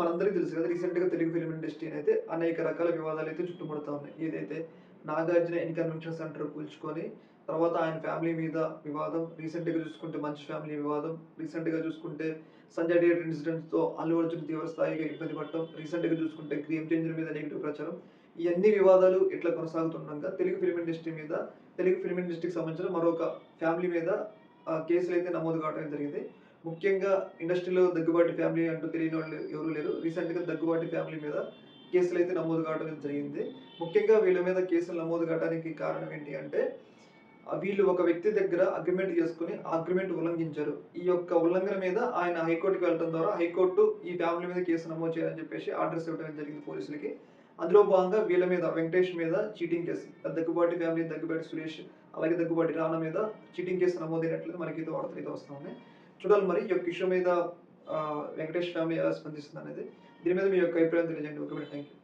మనందరికీ తెలుసు కదా! రీసెంట్‌గా తెలుగు ఫిల్మ్ ఇండస్ట్రీని అయితే అనేక రకాల వివాదాలైతే చుట్టుముడతా ఉన్నాయి. ఏదైతే నాగార్జున కన్వెన్షన్ సెంటర్ కూల్చుకొని, తర్వాత ఆయన ఫ్యామిలీ మీద వివాదం, రీసెంట్‌గా చూసుకుంటే మంచు ఫ్యామిలీ వివాదం, రీసెంట్‌గా చూసుకుంటే సంజయ్ థియేటర్ ఇన్సిడెంట్స్‌తో అల్లు అర్జున్ తీవ్ర స్థాయిగా ఇబ్బంది పడటం, రీసెంట్‌గా చూసుకుంటే గేమ్ చేంజర్ మీద నెగెటివ్ ప్రచారం. ఇయన్నీ వివాదాలు ఇట్లా కొనసాగుతుండగా తెలుగు ఫిల్మ్ ఇండస్ట్రీకి సంబంధించిన మరొక ఫ్యామిలీ మీద కేసులైతే నమోదు కావడం జరిగింది. ముఖ్యంగా ఇండస్ట్రీలో దగ్గుబాటి ఫ్యామిలీ అంటూ తెలియనోళ్ళు ఎవరు లేరు. రీసెంట్‌గా దగ్గుబాటి ఫ్యామిలీ మీద కేసులైతే నమోదు కావడం జరిగింది. ముఖ్యంగా వీళ్ళ మీద కేసులు నమోదు కావడానికి కారణం ఏంటి అంటే, వీళ్ళు ఒక వ్యక్తి దగ్గర అగ్రీమెంట్ చేసుకొని, ఆ అగ్రీమెంట్ ఉల్లంఘించారు. ఈ యొక్క ఉల్లంఘన మీద ఆయన హైకోర్ట్‌కి వెళ్ళడం ద్వారా హైకోర్టు ఈ ఫ్యామిలీ మీద కేసు నమోదు చేయాలని చెప్పేసి ఆర్డర్స్ ఇవ్వడం జరిగింది పోలీసులకి. అందులో భాగంగా వీళ్ళ మీద వెంకటేష్ మీద cheating case, Daggubati family Daggubati Suresh, అలాగే దగ్గుబాటి రానా మీద చీటింగ్ కేసు నమోదైనట్లుగా మనకైతే వార్తలైతే వస్తా ఉన్నాయి. చూడాలి మరి ఈ యొక్క ఇష్యూ మీద వెంకటేష్ ఫ్యామిలీ ఎలా స్పందిస్తుందనేది. దీని మీద మీ యొక్క అభిప్రాయం తెలియజేయండి. ఓకే. Thank you.